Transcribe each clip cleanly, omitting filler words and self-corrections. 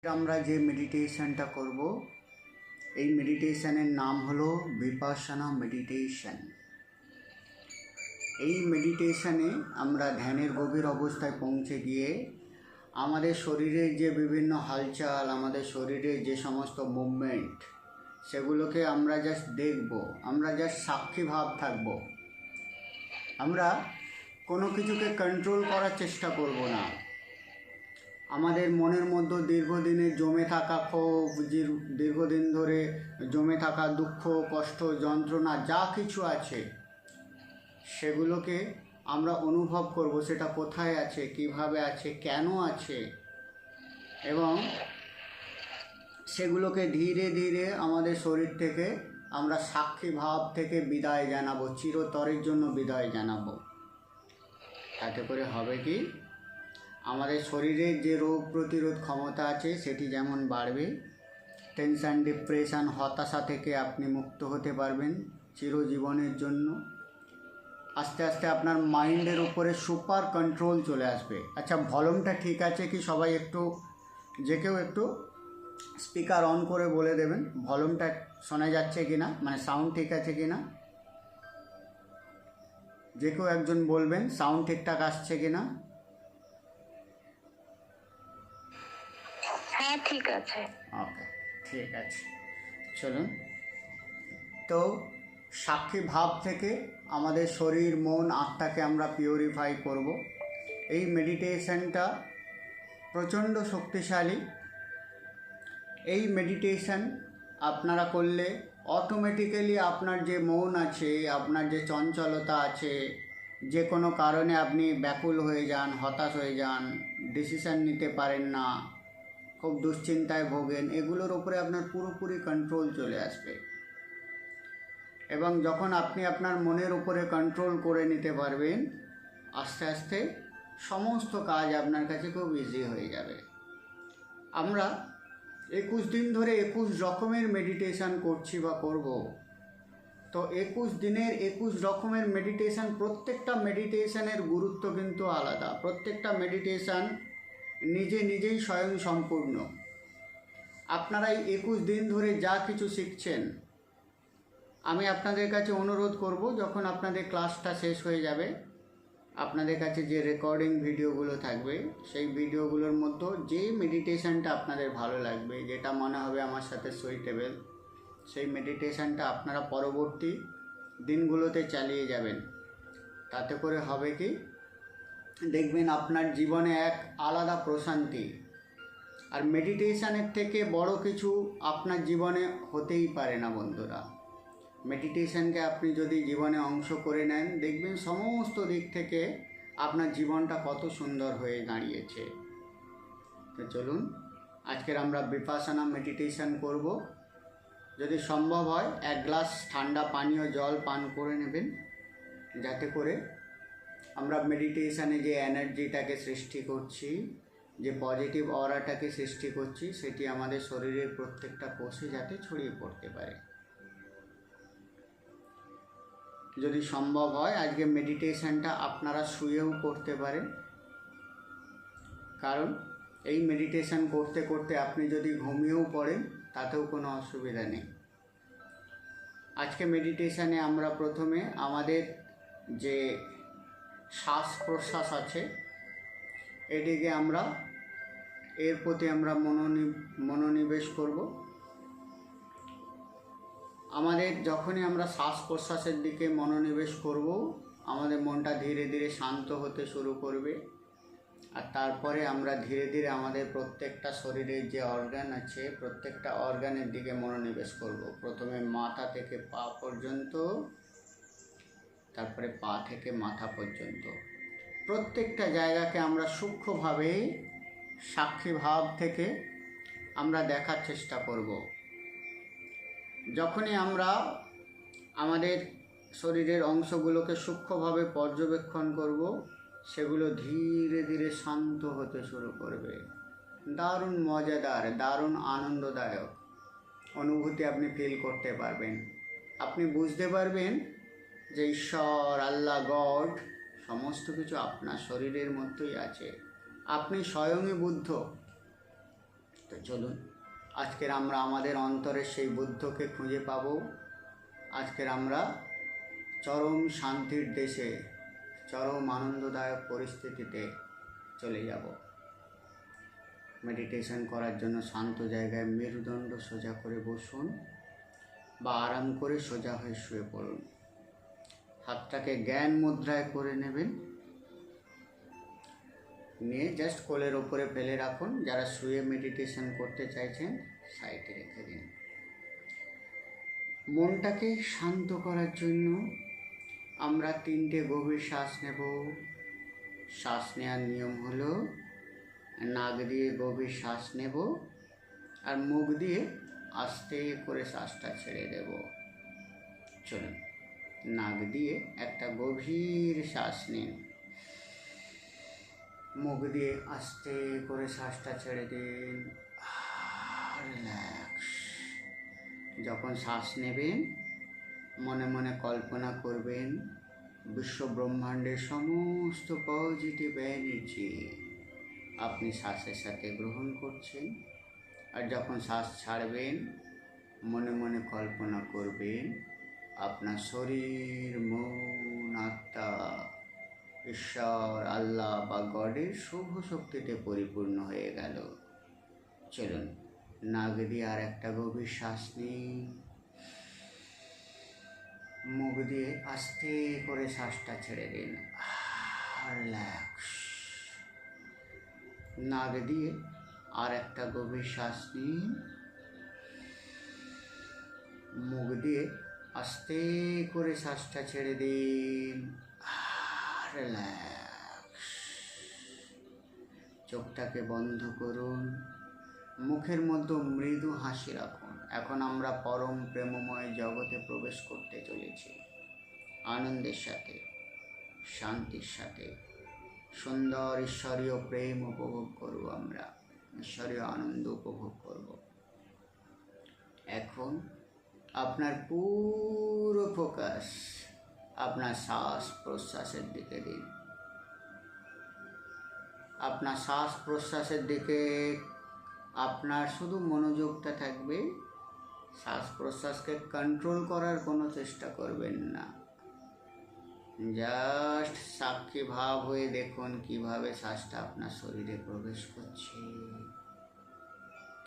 আমরা যে মেডিটেশনটা করব এই মেডিটেশনের নাম হলো বিপাশনা মেডিটেশন। এই মেডিটেশনে আমরা ধ্যানের গভীর অবস্থায় পৌঁছে গিয়ে আমাদের শরীরের যে বিভিন্ন হালচাল, আমাদের শরীরের যে সমস্ত মুভমেন্ট, সেগুলোকে আমরা জাস্ট দেখব, আমরা জাস্ট সাক্ষী ভাব থাকব। আমরা কোনো কিছুকে কন্ট্রোল করার চেষ্টা করব না। আমাদের মনের মধ্যে দীর্ঘদিনের জমে থাকা ক্ষোভ, দীর্ঘদিন ধরে জমে থাকা দুঃখ, কষ্ট, যন্ত্রণা যা কিছু আছে সেগুলোকে আমরা অনুভব করব, সেটা কোথায় আছে, কিভাবে আছে, কেন আছে, এবং সেগুলোকে ধীরে ধীরে আমাদের শরীর থেকে আমরা সাক্ষী ভাব থেকে বিদায় জানাবো, চিরতরের জন্য বিদায় জানাবো। তাতে করে হবে কি, আমাদের শরীরের যে রোগ প্রতিরোধ ক্ষমতা আছে সেটি যেমন বাড়বে, টেনশন, ডিপ্রেশন, হতাশা থেকে আপনি মুক্ত হতে পারবেন চিরজীবনের জন্য। আস্তে আস্তে আপনার মাইন্ডের উপরে সুপার কন্ট্রোল চলে আসবে। আচ্ছা, ভলিউমটা ঠিক আছে কি? সবাই একটু, যে কেউ একটু স্পিকার অন করে বলে দেবেন ভলিউমটা শোনা যাচ্ছে কি না, মানে সাউন্ড ঠিক আছে কি না। যে কেউ একজন বলবেন সাউন্ড ঠিকঠাক আসছে কি না। হ্যাঁ, ঠিক আছে। ওকে, ঠিক আছে, চলুন। তো সাক্ষী ভাব থেকে আমাদের শরীর, মন, আত্মাকে আমরা পিউরিফাই করব। এই মেডিটেশনটা প্রচণ্ড শক্তিশালী। এই মেডিটেশন আপনারা করলে অটোমেটিক্যালি আপনার যে মন আছে, আপনার যে চঞ্চলতা আছে, যে কোনো কারণে আপনি ব্যাকুল হয়ে যান, হতাশ হয়ে যান, ডিসিশন নিতে পারেন না, খুব দুশ্চিন্তায় ভোগেন, এগুলোর উপরে আপনার পুরোপুরি কন্ট্রোল চলে আসবে। এবং যখন আপনি আপনার মনের উপরে কন্ট্রোল করে নিতে পারবেন, আস্তে আস্তে সমস্ত কাজ আপনার কাছে খুব ইজি হয়ে যাবে। আমরা 21 দিন ধরে 21 রকমের মেডিটেশন করছি বা করব। তো 21 দিনের 21 রকমের মেডিটেশন, প্রত্যেকটা মেডিটেশনের গুরুত্ব কিন্তু আলাদা। প্রত্যেকটা মেডিটেশন নিজেই স্বয়ং সম্পূর্ণ। আপনারা এই 21 দিন ধরে যা কিছু শিখছেন, আমি আপনাদের কাছে অনুরোধ করব, যখন আপনাদের ক্লাসটা শেষ হয়ে যাবে, আপনাদের কাছে যে রেকর্ডিং ভিডিওগুলো থাকবে, সেই ভিডিওগুলোর মধ্যে যে মেডিটেশনটা আপনাদের ভালো লাগবে, যেটা মনে হবে আমার সাথে সুইটেবল, সেই মেডিটেশনটা আপনারা পরবর্তী দিনগুলোতে চালিয়ে যাবেন। তাতে করে হবে কি, দেখবেন আপনার জীবনে এক আলাদা প্রশান্তি। আর মেডিটেশনের থেকে বড় কিছু আপনার জীবনে হতেই পারে না বন্ধুরা। মেডিটেশনকে আপনি যদি জীবনে অংশ করে নেন, দেখবেন সমস্ত দিক থেকে আপনার জীবনটা কত সুন্দর হয়ে দাঁড়িয়েছে। তো চলুন, আজকের আমরা বিপাশনা মেডিটেশন করব। যদি সম্ভব হয় 1 গ্লাস ঠান্ডা পানীয় জল পান করে নেবেন, যাতে করে আমরা মেডিটেশনে যে এনার্জিটাকে সৃষ্টি করছি, যে পজিটিভ অরাটাকে সৃষ্টি করছি, সেটি আমাদের শরীরের প্রত্যেকটা কোষে যাতে ছড়িয়ে পড়তে পারে। যদি সম্ভব হয় আজকে মেডিটেশনটা আপনারা শুয়েও করতে পারেন, কারণ এই মেডিটেশন করতে করতে আপনি যদি ঘুমিয়েও পড়েন তাতেও কোনো অসুবিধা নেই। আজকে মেডিটেশনে আমরা প্রথমে আমাদের যে শ্বাস প্রশ্বাস আছে, এটিকে আমরা, এর প্রতি আমরা মনোনিবেশ করব। আমাদের যখনই আমরা শ্বাস প্রশ্বাসের দিকে মনোনিবেশ করব, আমাদের মনটা ধীরে ধীরে শান্ত হতে শুরু করবে। আর তারপরে আমরা ধীরে ধীরে আমাদের প্রত্যেকটা শরীরের যে অর্গান আছে, প্রত্যেকটা অর্গানের দিকে মনোনিবেশ করব। প্রথমে মাথা থেকে পা পর্যন্ত, তারপরে পা থেকে মাথা পর্যন্ত প্রত্যেকটা জায়গাকে আমরা সূক্ষ্মভাবে সাক্ষী ভাব থেকে আমরা দেখার চেষ্টা করব। যখনই আমরা আমাদের শরীরের অংশগুলোকে সূক্ষ্মভাবে পর্যবেক্ষণ করব, সেগুলো ধীরে ধীরে শান্ত হতে শুরু করবে। দারুণ মজাদার, দারুণ আনন্দদায়ক অনুভূতি আপনি ফিল করতে পারবেন। আপনি বুঝতে পারবেন যে ঈশ্বর, আল্লাহ, গড সমস্ত কিছু আপনার শরীরের মধ্যেই আছে। আপনি স্বয়ংই বুদ্ধ। তো চলুন আজকের আমরা আমাদের অন্তরের সেই বুদ্ধকে খুঁজে পাব। আজকের আমরা চরম শান্তির দেশে, চরম আনন্দদায়ক পরিস্থিতিতে চলে যাব। মেডিটেশন করার জন্য শান্ত জায়গায় মেরুদণ্ড সোজা করে বসুন বা আরাম করে সোজা হয়ে শুয়ে পড়ুন। হাতটাকে জ্ঞান মুদ্রায় করে নেবেন, নিয়ে জাস্ট কোলের ওপরে ফেলে রাখুন। যারা শুয়ে মেডিটেশন করতে চাইছেন সাইডে রেখে দিন। মনটাকে শান্ত করার জন্য আমরা 3টে গভীর শ্বাস নেব। শ্বাস নেওয়ার নিয়ম হলো নাক দিয়ে গভীর শ্বাস নেব আর মুখ দিয়ে আস্তে করে শ্বাসটা ছেড়ে দেব। চলুন নাক দিয়ে একটা গভীর শ্বাস নিন, মুখ দিয়ে আস্তে করে শ্বাসটা ছেড়ে দিন। রিল্যাক্স। যখন শ্বাস নেবেন মনে মনে কল্পনা করবেন বিশ্ব ব্রহ্মাণ্ডের সমস্ত পজিটিভ এনার্জি আপনি শ্বাসের সাথে গ্রহণ করছেন। আর যখন শ্বাস ছাড়বেন মনে মনে কল্পনা করবেন আপনার শরীর, মন, আত্মা ঈশ্বর, আল্লাহ বা গডের শুভ শক্তিতে পরিপূর্ণ হয়ে গেল। চলুন নাক দিয়ে আর একটা গভীর শ্বাস নিন, মুখ দিয়ে আস্তে করে শ্বাসটা ছেড়ে দিন। রিল্যাক্স। নাক দিয়ে আর একটা গভীর শ্বাস নিন, মুখ দিয়ে আস্তে করে শ্বাসটা ছেড়ে দিন। রিল্যাক্স। চোখটাকে বন্ধ করুন, মুখের মধ্যে মৃদু হাসি রাখুন। এখন আমরা পরম প্রেমময় জগতে প্রবেশ করতে চলেছি। আনন্দের সাথে, শান্তির সাথে সুন্দর ঈশ্বরীয় প্রেম উপভোগ করব, আমরা ঈশ্বরীয় আনন্দ উপভোগ করব। এখন আপনার পুরো ফোকাস আপনার শ্বাস প্রশ্বাসের দিকে দিন। আপনার শ্বাস প্রশ্বাসের দিকে আপনার শুধু মনোযোগটা থাকবে। শ্বাস প্রশ্বাসকে কন্ট্রোল করার কোনো চেষ্টা করবেন না। জাস্ট সাক্ষী ভাব হয়ে দেখুন কিভাবে শ্বাসটা আপনার শরীরে প্রবেশ করছে,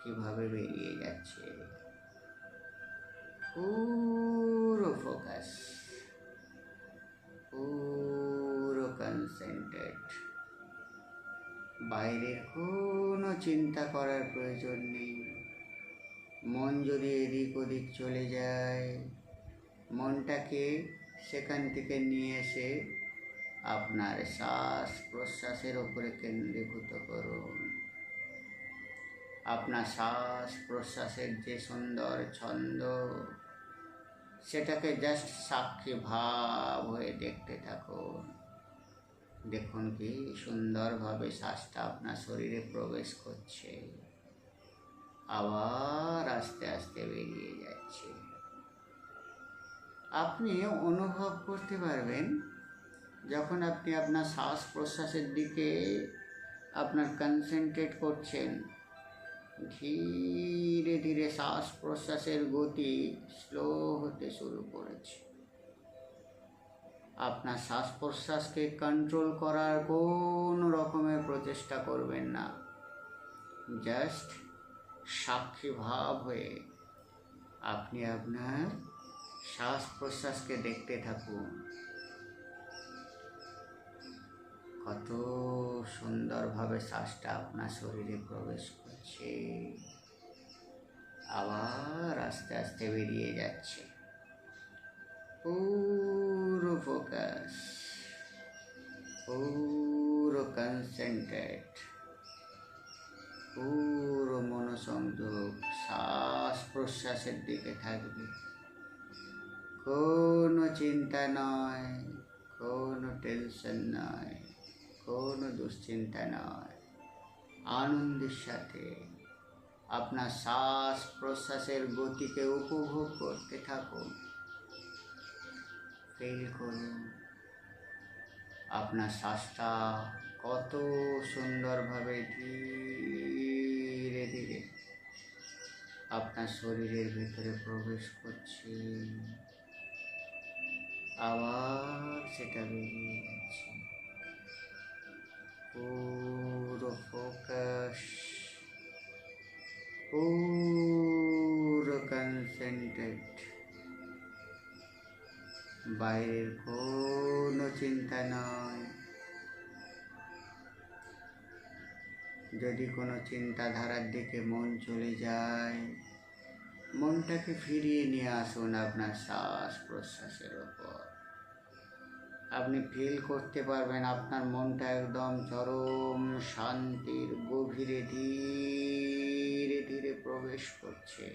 কিভাবে বেরিয়ে যাচ্ছে। পুরো ফোকাস, পুরো কনসেন্ট্রেট। বাইরের কোনো চিন্তা করার প্রয়োজন নেই। মন যদি এদিক ওদিক চলে যায়, মনটাকে সেখান থেকে নিয়ে এসে আপনার শ্বাস প্রশ্বাসের ওপরে কেন্দ্রীভূত করুন। আপনার শ্বাস প্রশ্বাসের যে সুন্দর ছন্দ, সেটাকে জাস্ট সাক্ষী ভাব হয়ে দেখতে থাকুন। দেখুন কি সুন্দরভাবে শ্বাসটা আপনার শরীরে প্রবেশ করছে, আবার আস্তে আস্তে বেরিয়ে যাচ্ছে। আপনি অনুভব করতে পারবেন যখন আপনি আপনার শ্বাস প্রশ্বাসের দিকে আপনার কনসেন্ট্রেট করছেন, ধীরে ধীরে শ্বাস প্রশ্বাসের গতি স্লো হতে শুরু করেছে। আপনার শ্বাস প্রশ্বাসকে কন্ট্রোল করার কোনো রকমের প্রচেষ্টা করবেন না। জাস্ট সাক্ষী ভাব হয়ে আপনি আপনার শ্বাস প্রশ্বাসকে দেখতে থাকুন। কত সুন্দরভাবে শ্বাসটা আপনার শরীরে প্রবেশ করছে, আবার আস্তে আস্তে বেরিয়ে যাচ্ছে। পুরো ফোকাস, পুরো কনসেন্ট্রেট, পুরো মনোসংযোগ শ্বাস প্রশ্বাসের দিকে থাকবে। কোনো চিন্তা নয়, কোনো টেনশন নয়, কোনো দুশ্চিন্তা নয়। আনন্দের সাথে আপনার শ্বাস প্রশ্বাসের গতিকে উপভোগ করতে থাকুন। ফিল করুন আপনার শ্বাসটা কত সুন্দরভাবে ধীরে ধীরে আপনার শরীরের ভেতরে প্রবেশ করছে, আবার সেটা বেরিয়ে যাচ্ছে। পুরো ফোকাস, পুরো কনসেন্ট্রেট, বাইরের কোনো চিন্তা নয়। যদি কোনো চিন্তাধারার দিকে মন চলে যায়, মনটাকে ফিরিয়ে নিয়ে আসুন আপনার শ্বাস প্রশ্বাসের ওপর। আপনি ফিল করতে পারবেন আপনার মনটা একদম চরম শান্তির গভীরে ধীরে ধীরে প্রবেশ করছে।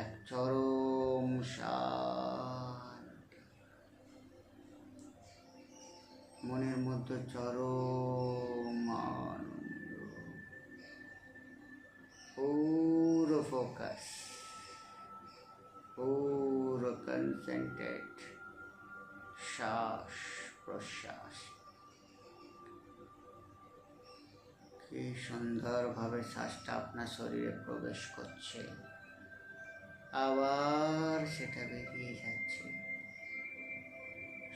এক চরম শান্তি, মনের মধ্যে চরম আনন্দ, পুরো ফোকাস, পুরো কনসেন্ট্রেট, শ্বাস প্রশ্বাস। কি সুন্দরভাবে শ্বাসটা আপনার শরীরে প্রবেশ করছে, আবার সেটা বেরিয়ে যাচ্ছে।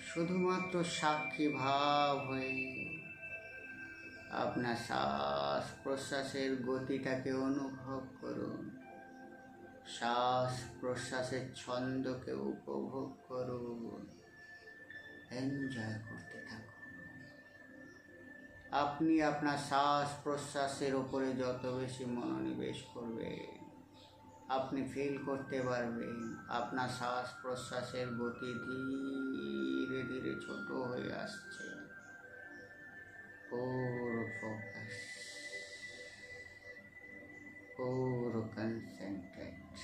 শুধুমাত্র সাক্ষী ভাব হয়ে আপনার শ্বাস প্রশ্বাসের গতিটাকে অনুভব করুন, শ্বাস প্রশ্বাসের ছন্দকে উপভোগ করুন, এনজয় করতে থাকুন। আপনি আপনার শ্বাস প্রশ্বাসের উপরে যত বেশি মনোনিবেশ করবেন, আপনি ফিল করতে পারবেন আপনার শ্বাস প্রশ্বাসের গতি ধীরে ধীরে ছোট হয়ে আসছে। পুরো ফোকাস, পুরো কনসেন্ট্রেট।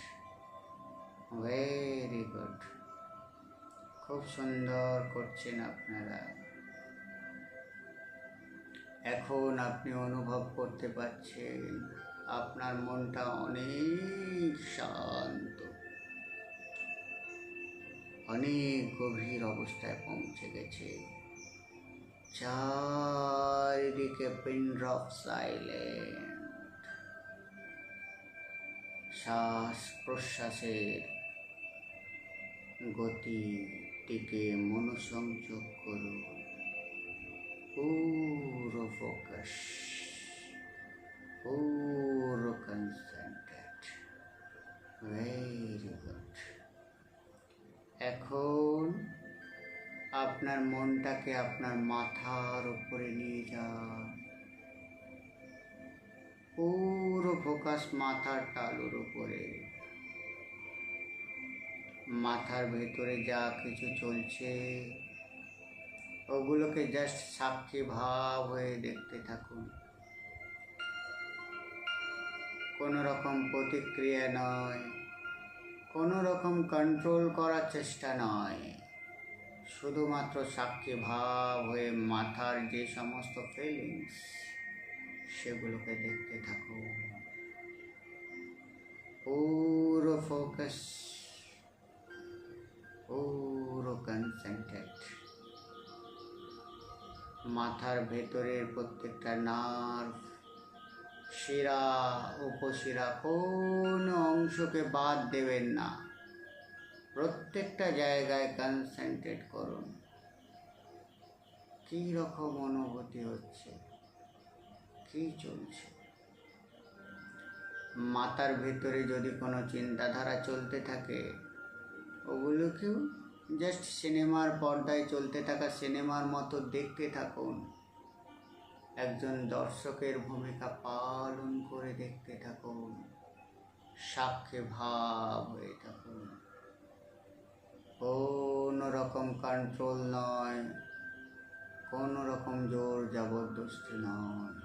ভেরি গুড, খুব সুন্দর করছেন আপনারা। এখন আপনি অনুভব করতে পারছেন আপনার মনটা অনেক শান্ত, অনেক গভীর অবস্থায় পৌঁছে গেছে। চারিদিকে পিন ড্রপ সাইলেন্ট, শ্বাস প্রশ্বাসের গতিটিকে মনোসংযোগ করুন, পুরো ফোকাস, পুরো কনসেন্ট্রেট। Very good. এখন আপনার মনটাকে আপনার মাথার উপরে নিয়ে যান, পুরো ফোকাস মাথার তালুর উপরে। মাথার ভেতরে যা কিছু চলছে ওগুলোকে জাস্ট সাক্ষী ভাব হয়ে দেখতে থাকুন। কোনো রকম প্রতিক্রিয়া নয়, কোনো রকম কন্ট্রোল করার চেষ্টা নয়, শুধুমাত্র সাক্ষী ভাব হয়ে মাথার যে সমস্ত ফিলিংস সেগুলোকে দেখতে থাকুন। পুরো ফোকাস, পুরো কনসেন্ট্রেট। মাথার ভেতরের প্রত্যেকটা নার্ভ, শিরা, উপশিরা, কোনো অংশকে বাদ দেবেন না। প্রত্যেকটা জায়গায় কনসেন্ট্রেট করুন। কী রকম অনুভূতি হচ্ছে, কী চলছে। মাথার ভেতরে যদি কোনো চিন্তাধারা চলতে থাকে, ওগুলোকেও জাস্ট সিনেমার পর্দায় চলতে থাকা সিনেমার মতো দেখতে থাকুন। একজন দর্শকের ভূমিকা পালন করে দেখতে থাকুন, সাক্ষী ভাব হয়ে থাকুন। কোনো রকম কন্ট্রোল নয়, কোনো রকম জোর জবরদস্তি নয়,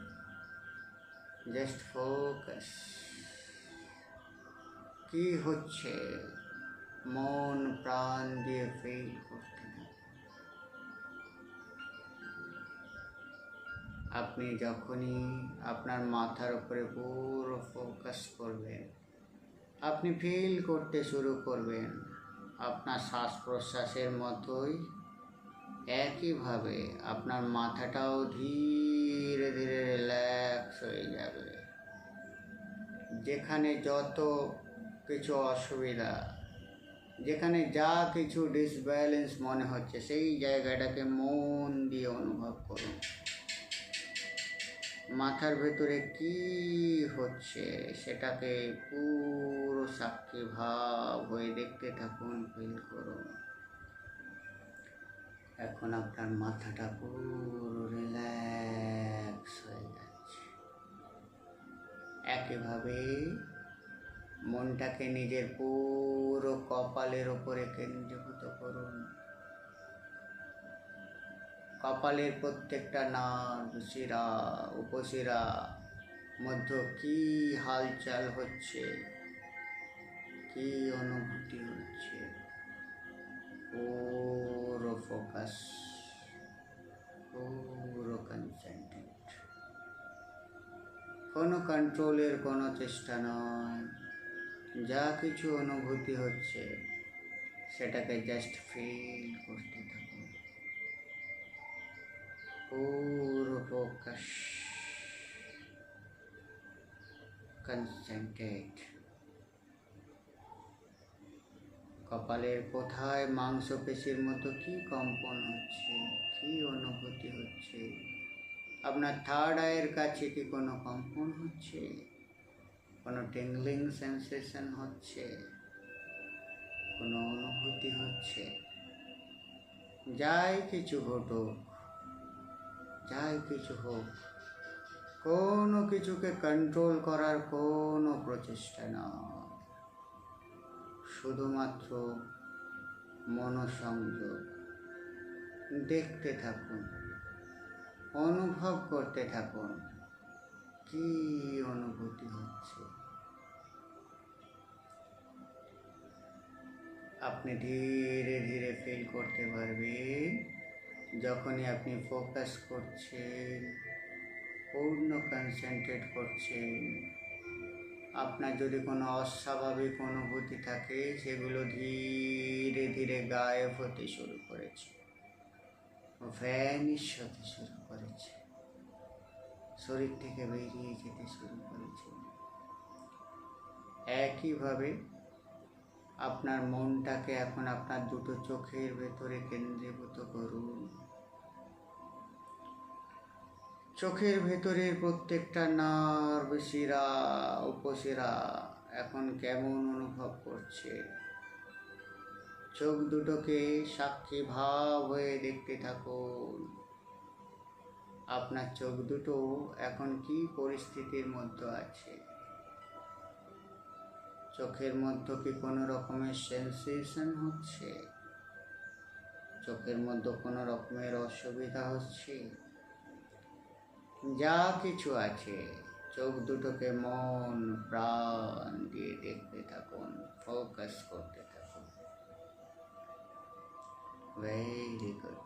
জাস্ট ফোকাস। কি হচ্ছে মন প্রাণ দিয়ে ফিল করতে থাকুন। আপনি যখনই আপনার মাথার উপরে পুরো ফোকাস করবেন, আপনি ফিল করতে শুরু করবেন আপনার শ্বাস প্রশ্বাসের মতোই একইভাবে আপনার মাথাটাও ধীরে ধীরে রিল্যাক্স হয়ে যাবে। যেখানে যত কিছু অসুবিধা, যেখানে যা কিছু ডিসব্যালেন্স মনে হচ্ছে, সেই জায়গাটাকে মন দিয়ে অনুভব করুন। মাথার ভেতরে কি হচ্ছে সেটাকে পুরো সাক্ষী ভাব হয়ে দেখতে থাকুন, ফিল করুন। এখন আপনার মাথাটা পুরো রিল্যাক্স হয়ে যাচ্ছে। একইভাবে মনটাকে নিজের পুরো কপালের ওপরে কেন্দ্রীভূত করুন। কপালের প্রত্যেকটা নার্ভ, শিরা, উপশিরা মধ্য কি হালচাল হচ্ছে, কি অনুভূতি হচ্ছে, পুরো ফোকাস, পুরো কনসেন্ট্রেট। কোনো কন্ট্রোলের কোনো চেষ্টা নয়। যা কিছু অনুভূতি হচ্ছে সেটাকে জাস্ট ফিল করতে থাকুন। পুরো ফোকাস, কনসেন্ট্রেট। কপালের কোথায় মাংসপেশির মতো কি কম্পন হচ্ছে, কি অনুভূতি হচ্ছে? আপনার থার্ড আইয়ের কাছে কি কোনো কম্পন হচ্ছে, কোনো টিংলিং সেন্সেশন হচ্ছে, কোনো অনুভূতি হচ্ছে? যাই কিছু ঘটুক, যাই কিছু হোক, কোনো কিছুকে কন্ট্রোল করার কোনো প্রচেষ্টা নয়। শুধুমাত্র মনোসংযোগ। দেখতে থাকুন, অনুভব করতে থাকুন কি অনুভূতি হচ্ছে। আপনি ধীরে ধীরে ফিল করতে পারবেন যখনই আপনি ফোকাস করছেন, পূর্ণ কনসেন্ট্রেট করছেন, আপনার যদি কোনো অস্বাভাবিক অনুভূতি থাকে সেগুলো ধীরে ধীরে গায়েব হতে শুরু করেছে, ভ্যানিশ হতে শুরু করেছে, শরীর থেকে বেরিয়ে যেতে শুরু করেছে। একইভাবে আপনার মনটাকে এখন আপনার দুটো চোখের ভেতরে কেন্দ্রীভূত করুন। চোখের ভেতরের প্রত্যেকটা নার্ভ, শিরা, উপশিরা এখন কেমন অনুভব করছে। চোখ দুটোকে সাক্ষী ভাব হয়ে দেখতে থাকুন। আপনার চোখ দুটো এখন কি পরিস্থিতির মধ্যে আছে? চোখের মধ্যে কি কোনো রকমের সেন্সেশন হচ্ছে? চোখের মধ্যে কোনো রকমের অসুবিধা হচ্ছে? যা কিছু আছে, চোখ দুটোকে মন প্রাণ দিয়ে দেখতে থাকুন, ফোকাস করতে থাকুন। Very good.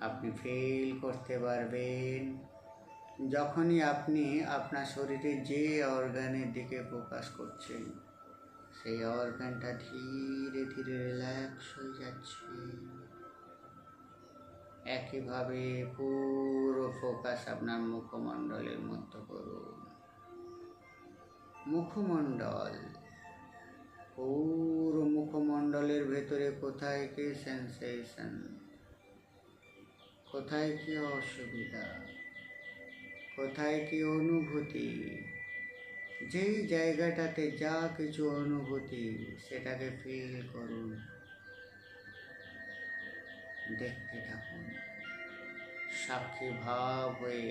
আপনি ফিল করতে পারবেন যখনই আপনি আপনার শরীরের যে অর্গানের দিকে ফোকাস করছেন, সেই অর্গানটা ধীরে ধীরে রিল্যাক্স হয়ে যাচ্ছে। একইভাবে পুরো ফোকাস আপনার মুখমণ্ডলের মধ্যে করুন। মুখমণ্ডল, পুরো মুখমণ্ডলের ভেতরে কোথায় কি সেন্সেশন, কোথায় কি অসুবিধা, কোথায় কি অনুভূতি, যেই জায়গাটাতে যা কিছু অনুভূতি সেটাকে ফিল করুন, দেখতে থাকুন, সাক্ষী ভাব হয়ে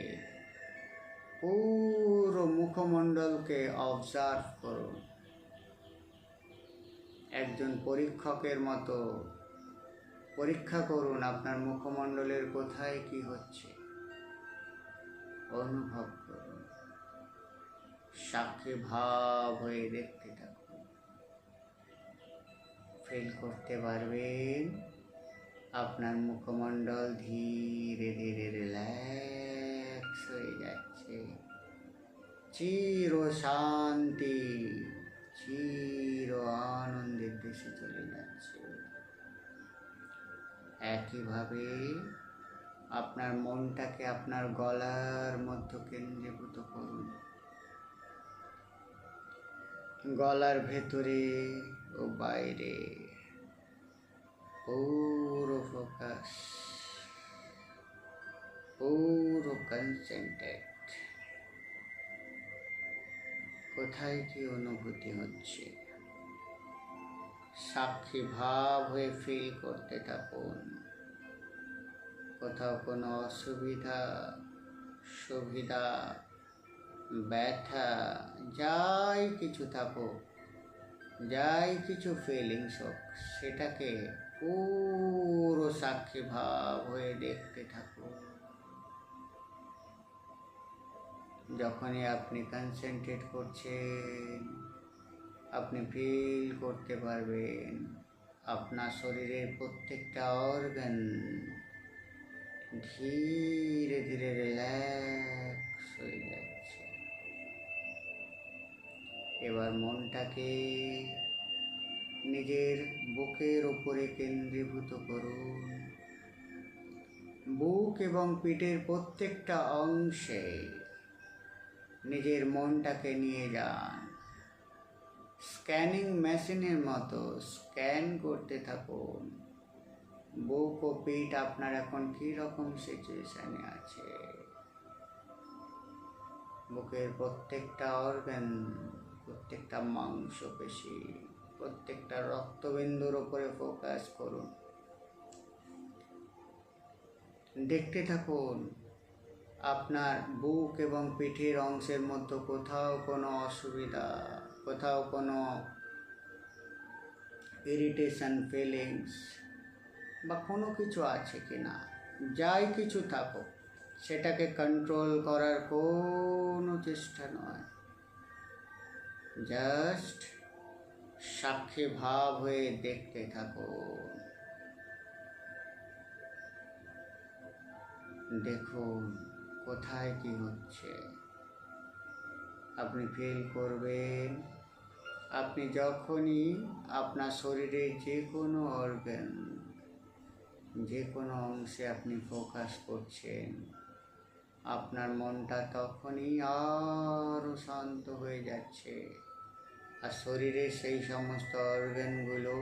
পুরো মুখমণ্ডলকে অবজার্ভ করুন। একজন পরীক্ষকের মতো পরীক্ষা করুন আপনার মুখমণ্ডলের কোথায় কি হচ্ছে, অনুভব করুন, সাক্ষী ভাব হয়ে দেখতে থাকুন। ফিল করতে পারবেন আপনার মুখমণ্ডল ধীরে ধীরে রিল্যাক্স হয়ে যাচ্ছে, চির শান্তি, চির আনন্দের দেশে চলে যাচ্ছে। একইভাবে আপনার মনটাকে আপনার গলার মধ্যে কেন্দ্রীভূত করুন। গলার ভেতরে ও বাইরে পুরো ফোকাস, পুরো কনসেন্ট্রেট। কোথায় কি অনুভূতি হচ্ছে সাক্ষী ভাব হয়ে ফিল করতে থাকুন। কোথাও কোনো অসুবিধা, সুবিধা, ব্যথা, যাই কিছু থাকুক, যাই কিছু ফিলিংস হোক, সেটাকে পুরো সাক্ষী ভাব হয়ে দেখতে থাকুন। যখনই আপনি কনসেন্ট্রেট করছেন, আপনি ফিল করতে পারবেন আপনার শরীরের প্রত্যেকটা অর্গান ধীরে ধীরে রিল্যাক্স হয়ে যাচ্ছে। এবার মনটাকে নিজের বুকের ওপরে কেন্দ্রীভূত করুন। বুক এবং পিঠের প্রত্যেকটা অংশে নিজের মনটাকে নিয়ে যান। স্ক্যানিং মেশিনের মতো স্ক্যান করতে থাকুন। বুক ও পিঠ আপনার এখন কীরকম সিচুয়েশানে আছে। বুকের প্রত্যেকটা অর্গান, প্রত্যেকটা মাংসপেশি, প্রত্যেকটা রক্তবিন্দুর উপরে ফোকাস করুন। দেখতে থাকুন আপনার বুক এবং পিঠের অংশের মধ্যে কোথাও কোনো অসুবিধা, কোথাও কোনো ইরিটেশন ফিলিংস বা কোনো কিছু আছে কি না। যাই কিছু থাকুক, সেটাকে কন্ট্রোল করার কোনো চেষ্টা নয়, জাস্ট সাক্ষী ভাব হয়ে দেখতে থাকুন। দেখুন কোথায় কি হচ্ছে। আপনি ফিল করবেন আপনি যখনই আপনার শরীরের যে কোনো অর্গান, যে কোনো অংশে আপনি ফোকাস করছেন, আপনার মনটা তখনই আরও শান্ত হয়ে যাচ্ছে। আর শরীরের সেই সমস্ত অর্গানগুলো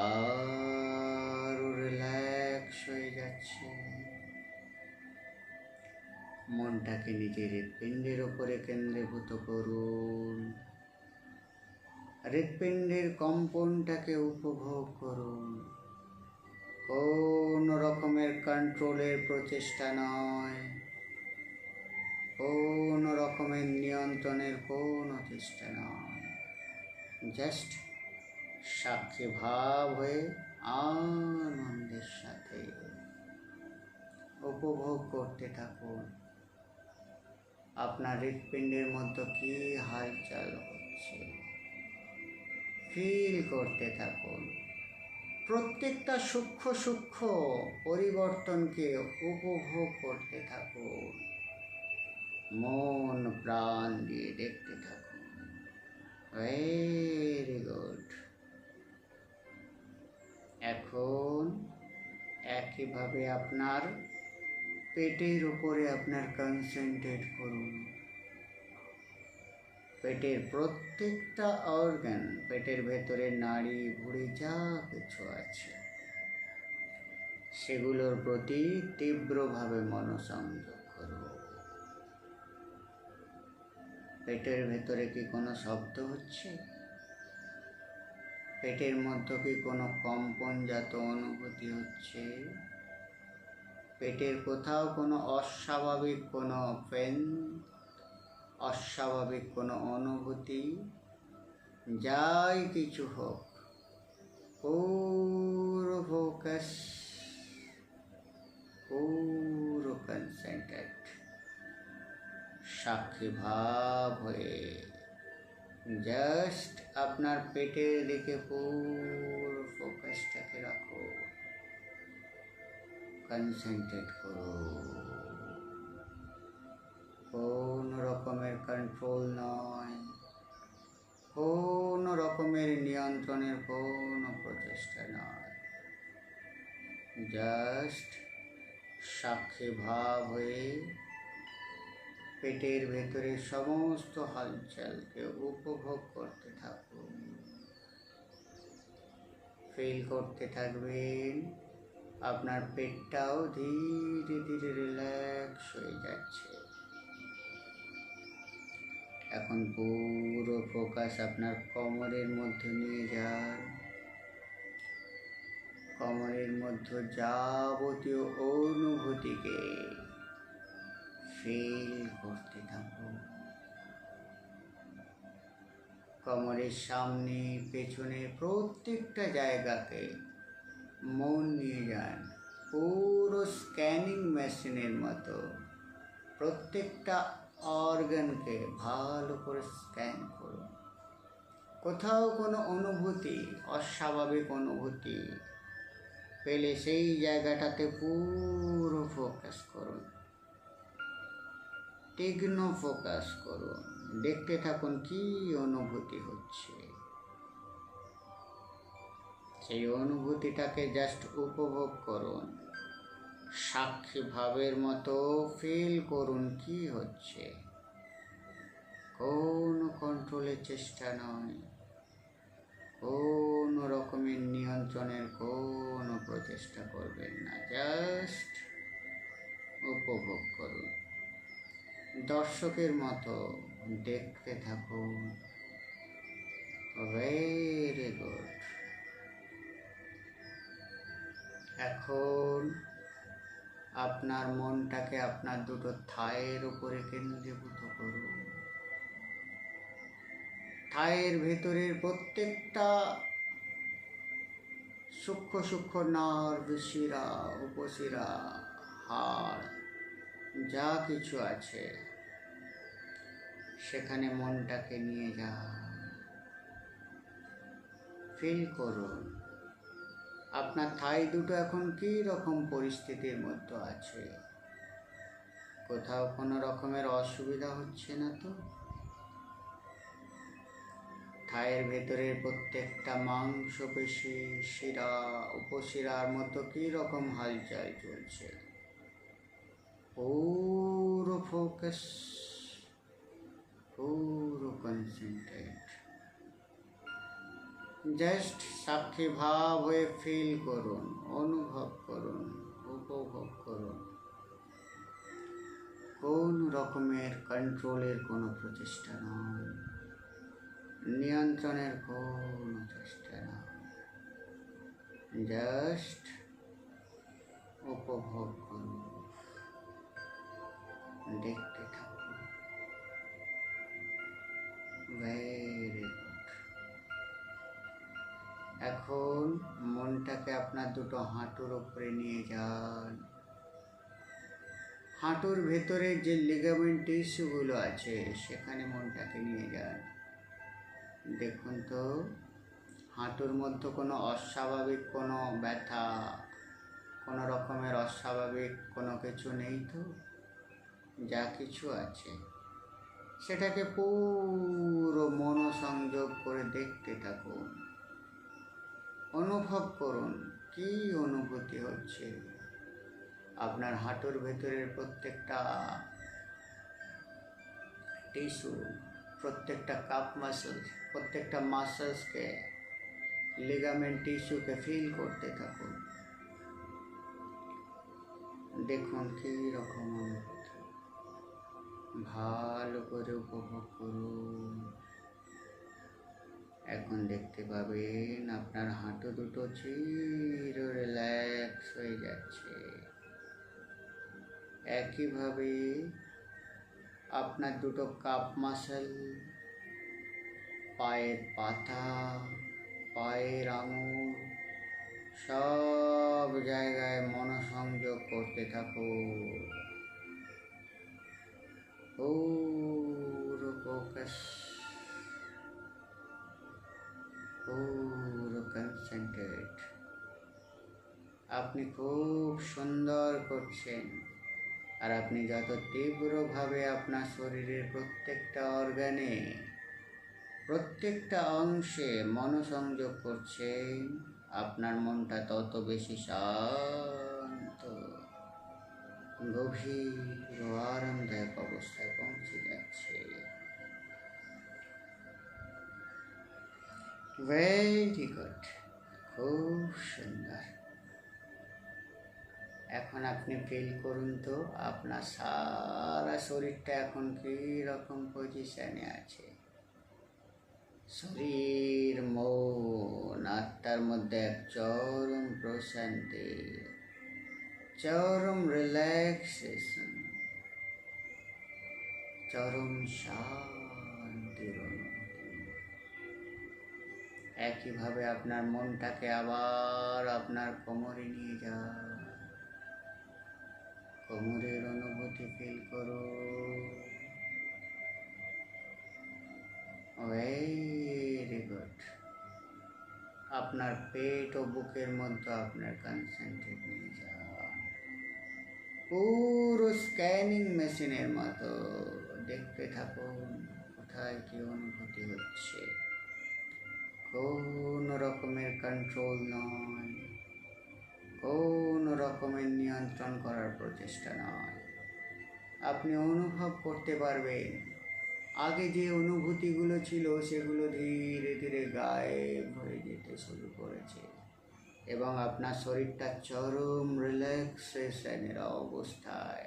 আরও রিল্যাক্স হয়ে যাচ্ছে। মনটাকে নিজের হৃৎপিণ্ডের ওপরে কেন্দ্রীভূত করুন। হৃৎপিণ্ডের কম্পনটাকে উপভোগ করুন। কোনো রকমের কন্ট্রোলের প্রচেষ্টা নয়, কোনো রকমের নিয়ন্ত্রণের কোনো চেষ্টা নয়, জাস্ট সাক্ষী ভাব হয়ে আনন্দের সাথে উপভোগ করতে থাকুন আপনার হৃৎপিণ্ডের মধ্যে কী হালচাল হচ্ছে। ফিল করতে থাকুন প্রত্যেকটা সূক্ষ্ম সূক্ষ্ম পরিবর্তনকে উপভোগ করতে থাকুন। মন প্রাণ দিয়ে দেখতে থাকুন। Very good. এখন একইভাবে আপনার পেটের উপরে আপনার কনসেন্ট্রেট করুন। পেটের প্রত্যেকটা অর্গান, পেটের ভেতরে নাড়ি ভুঁড়ি যা কিছু আছে, সেগুলোর প্রতি তীব্রভাবে মনোসংযোগ করুন। পেটের ভেতরে কি কোনো শব্দ হচ্ছে? পেটের মধ্যে কি কোনো কম্পনজাত অনুভূতি হচ্ছে? পেটের কোথাও কোনো অস্বাভাবিক কোনো পেন, অস্বাভাবিক কোনো অনুভূতি, যাই কিছু হোক, পুরো ফোকাস, পুরো কনসেন্ট্রেট, সাক্ষী ভাব হয়ে জাস্ট আপনার পেটের দিকে পুরো ফোকাসটাকে রাখো, কনসেন্ট্রেট করো। কোনো রকমের কন্ট্রোল নয়, কোনো রকমের নিয়ন্ত্রণের কোনো প্রচেষ্টা নয়, জাস্ট সাক্ষী ভাব হয়ে পেটের ভেতরে সমস্ত হালচালকে উপভোগ করতে থাকুন। ফিল করতে থাকবেন আপনার পেটটাও ধীরে ধীরে রিল্যাক্স হয়ে যাচ্ছে। এখন পুরো ফোকাস আপনার কোমরের মধ্যে নিয়ে যান। কোমরের মধ্যে যাবতীয় অনুভূতিকে ফিল করতে থাকুন। কোমরের সামনে পেছনে প্রত্যেকটা জায়গাকে মন নিয়ে যান। পুরো স্ক্যানিং মেশিনের মতো প্রত্যেকটা অর্গানকে ভালো করে স্ক্যান করুন। কোথাও কোনো অনুভূতি, অস্বাভাবিক অনুভূতি পেলে সেই জায়গাটাতে পুরো ফোকাস করুন, তীক্ষ্ণ ফোকাস করুন। দেখতে থাকুন কি অনুভূতি হচ্ছে। সেই অনুভূতিটাকে জাস্ট উপভোগ করুন। সাক্ষী ভাবের মতো ফিল করুন কি হচ্ছে। কোনো কন্ট্রোলের চেষ্টা নয়, কোনো রকমের নিয়ন্ত্রণের কোনো প্রচেষ্টা করবেন না, জাস্ট উপভোগ করুন। দর্শকের মতো দেখতে থাকুন। Very good. এখন আপনার মনটাকে আপনার দুটো থায়ের উপরে কেন্দ্রীভূত করুন। থায়ের ভেতরের প্রত্যেকটা সূক্ষ্ম সূক্ষ্ম নার্ভ, শিরা, উপশিরা, হাড় যা কিছু আছে সেখানে মনটাকে নিয়ে যান। ফিল করুন আপনার থাই দুটো এখন কী রকম পরিস্থিতির মধ্যে আছে। কোথাও কোনো রকমের অসুবিধা হচ্ছে না তো? থায়ের ভেতরের প্রত্যেকটা মাংসপেশি, শিরা, উপশিরার মতো কী রকম হালচাল চলছে। পুরো ফোকাস, পুরো কনসেন্ট্রেট। জাস্ট সাক্ষী ভাব হয়ে ফিল করুন, অনুভব করুন, উপভোগ করুন। কোন রকমের কন্ট্রোলের কোনো প্রচেষ্টা নয়, নিয়ন্ত্রণের কোনো চেষ্টা নয়, জাস্ট উপভোগ করুন, দেখতে থাকুন। Very good. এখন মনটাকে আপনার দুটো হাঁটুর উপরে নিয়ে যান। হাঁটুর ভেতরে যে লিগামেন্ট টিস্যুগুলো আছে সেখানে মনটাকে নিয়ে যান। দেখুন তো হাঁটুর মধ্যে কোনো অস্বাভাবিক কোনো ব্যথা, কোনো রকমের অস্বাভাবিক কোনো কিছু নেই তো? যা কিছু আছে সেটাকে পুরো মনোসংযোগ করে দেখতে থাকুন। অনুভব করুন কি অনুভূতি হচ্ছে। আপনার হাঁটুর ভেতরের প্রত্যেকটা টিস্যু, প্রত্যেকটা কাপ মাসলস, প্রত্যেকটা মাসলসকে, লিগামেন্ট টিস্যুকে ফিল করতে থাকুন। দেখুন কী রকম অনুভূতি, ভালো করে উপভোগ করুন। এখন দেখতে পাবেন আপনার হাঁটু দুটো চির রিল্যাক্স হয়ে যাচ্ছে। একইভাবে আপনার দুটো কাপ মাসল, পায়ের পাতা, পায়ের আঙুল সব জায়গায় মনোসংযোগ করতে থাকুন। পুরো ফোকাস, পুরো কনসেন্ট্রেট। আপনি খুব সুন্দর করছেন। আর আপনি যত তীব্রভাবে আপনার শরীরের প্রত্যেকটা অর্গানে, প্রত্যেকটা অংশে মনোসংযোগ করছেন, আপনার মনটা তত বেশি শান্ত। গভীর ও আরামদায়ক অবস্থায় পৌঁছে যাচ্ছে। ভেরি গুড, খুব সুন্দর। এখন আপনি ফিল করুন তো আপনার সারা শরীরটা এখন কী রকম পজিশনে আছে। শরীর, মন, আত্মার মধ্যে এক চরম প্রশান্তি, চরম রিল্যাক্সেশন, চরম শান্তির অনুভূতি। একইভাবে আপনার মনটাকে আবার আপনার কোমরে নিয়ে যান। কোমরের অনুভূতি ফিল করো। Very good. আপনার পেট ও বুকের মধ্যে আপনার কনসেন্ট্রেট নিয়ে যান। পুরো স্ক্যানিং মেশিনের মতো দেখতে থাকুন কোথায় কি অনুভূতি হচ্ছে। কোনো রকমের কন্ট্রোল নয়, কোনো রকমের নিয়ন্ত্রণ করার প্রচেষ্টা নয়। আপনি অনুভব করতে পারবেন আগে যে অনুভূতিগুলো ছিল সেগুলো ধীরে ধীরে গায়েব হয়ে যেতে শুরু করেছে এবং আপনার শরীরটা চরম রিল্যাক্সেশনের অবস্থায়,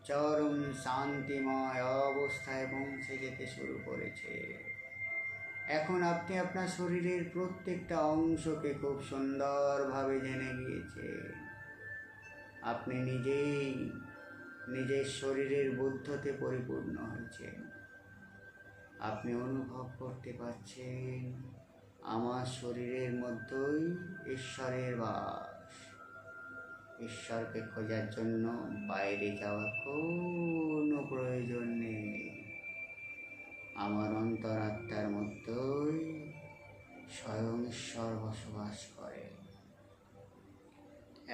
চরম শান্তিময় অবস্থায় পৌঁছে যেতে শুরু করেছে। এখন আপনি আপনার শরীরের প্রত্যেকটা অংশকে খুব সুন্দরভাবে জেনে গিয়েছেন। আপনি নিজেই নিজের শরীরের বুদ্ধতে পরিপূর্ণ হয়েছেন। আপনি অনুভব করতে পারছেন আমার শরীরের মধ্যেই ঈশ্বরের বাস। ঈশ্বরকে খোঁজার জন্য বাইরে যাওয়ার কোনো প্রয়োজন নেই। আমার অন্তরাত্মার মধ্যেই স্বয়ং ঈশ্বর বসবাস করে।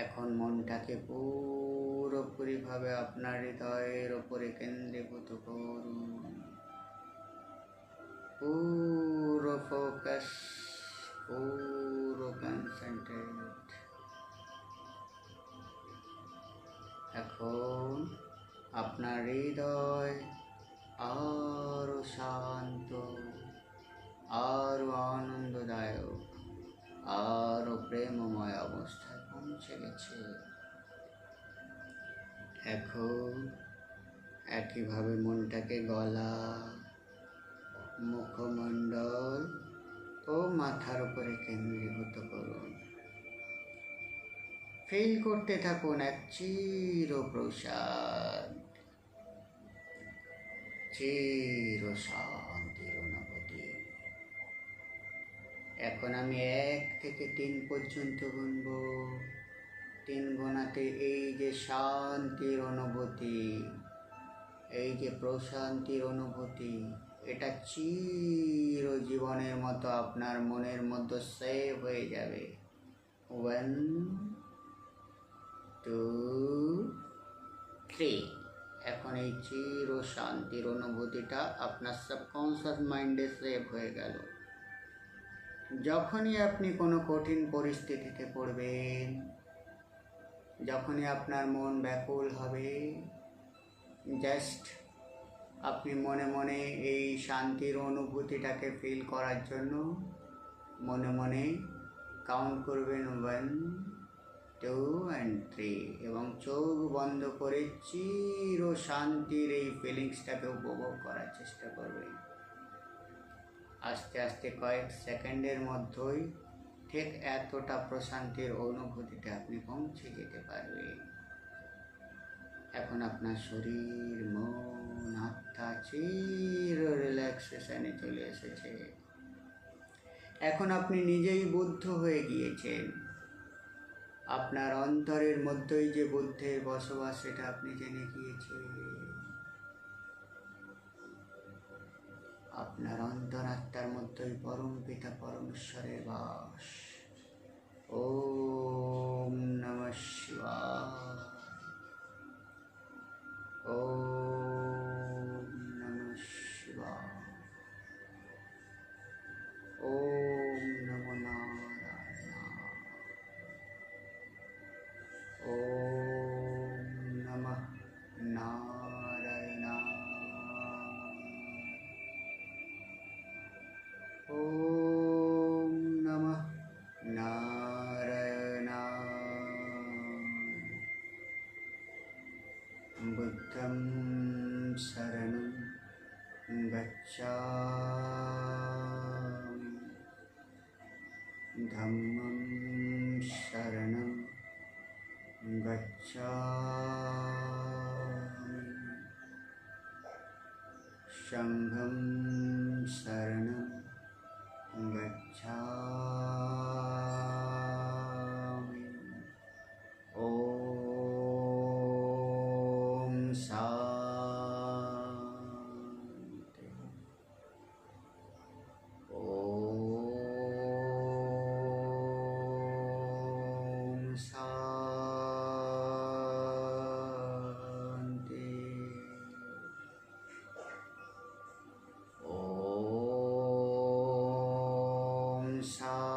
এখন মনটাকে পুরোপুরিভাবে আপনার হৃদয়ের ওপরে কেন্দ্রীভূত করুন। পুরো ফোকাস, পুরো কনসেন্ট্রেট। এখন আপনার হৃদয় আরো শান্ত, আরো আনন্দদায়ক, আরো প্রেমময় অবস্থায় পৌঁছে গেছে। এখন একইভাবে মনটাকে গলা, মুখমণ্ডল ও মাথার উপরে কেন্দ্রীভূত করুন। ফিল করতে থাকুন এক চির প্রসাদ, চির শান্তির অনুভূতি। এখন আমি 1 থেকে 3 পর্যন্ত গুনব। 3 গোনাতে এই যে শান্তির অনুভূতি, এই যে প্রশান্তির অনুভূতি, এটা চির জীবনের মতো আপনার মনের মধ্যে সেভ হয়ে যাবে। 1, 2, 3। এখন এই চির শান্তির অনুভূতিটা আপনার সাবকনশিয়াস মাইন্ডে সেভ হয়ে গেল। যখনই আপনি কোনো কঠিন পরিস্থিতিতে পড়বেন, যখনই আপনার মন ব্যাকুল হবে, জাস্ট আপনি মনে মনে এই শান্তির অনুভূতিটাকে ফিল করার জন্য মনে মনে কাউন্ট করবেন 1, 2 and 3 এবং চোখ বন্ধ করে চির শান্তির এই ফিলিংসটাকে উপভোগ করার চেষ্টা করবেন। আস্তে আস্তে কয়েক সেকেন্ডের মধ্যেই ঠিক এতটা প্রশান্তির অনুভূতিতে আপনি পৌঁছে যেতে পারবেন। এখন আপনার শরীর, মন, আত্মা চির রিল্যাক্সেশনে চলে এসেছে। এখন আপনি নিজেই বুদ্ধ হয়ে গিয়েছেন। আপনার অন্তরের মধ্যেই যে বুদ্ধের বসবাস সেটা আপনি জেনে গিয়েছেন। আপনার অন্তরাত্মার মধ্যেই পরম পিতা পরমেশ্বরের বাস। ওম নমঃ শিবায়। ওম নমঃ শিবায়। ওম নমো নারায়ণ। ওম নমঃ गच्छामि धम्मं शरणं गच्छामि संघं शरणं गच्छामि। ॐ शान्ति। ॐ शान्ति। ॐ শান্তি।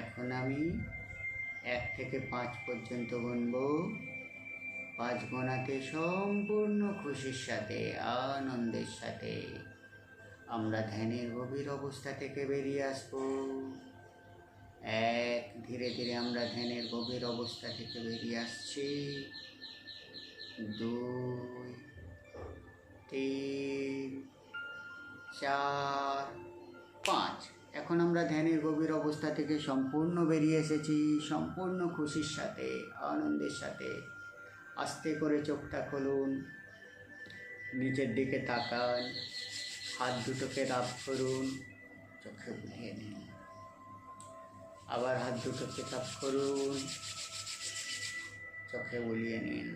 এখন আমি 1 থেকে 5 পর্যন্ত গুনব। 5 গোনাতে সম্পূর্ণ খুশির সাথে, আনন্দের সাথে আমরা ধ্যানের গভীর অবস্থা থেকে বেরিয়ে আসব। 1, ধীরে ধীরে আমরা ধ্যানের গভীর অবস্থা থেকে বেরিয়ে আসছি। 2, 3, 4, 5। এখন আমরা ধ্যানের গভীর অবস্থা থেকে সম্পূর্ণ বেরিয়ে এসেছি, সম্পূর্ণ খুশির সাথে, আনন্দের সাথে। আস্তে করে চোখটা খুলুন, নিচের দিকে তাকান, হাত দুটোকে রাব করুন, চোখে বুলিয়ে নিন। আবার হাত দুটোকে রাব করুন, চোখে বুলিয়ে নিন।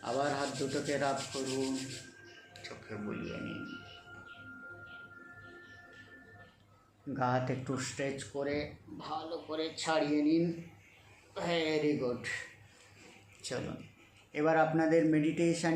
আবার হাত দুটোকে রাব করুন, চোখে বুলিয়ে নিন। গা হাত একটু স্ট্রেচ করে ভালো করে ছাড়িয়ে নিন। Very good. চলুন এবার আপনাদের মেডিটেশন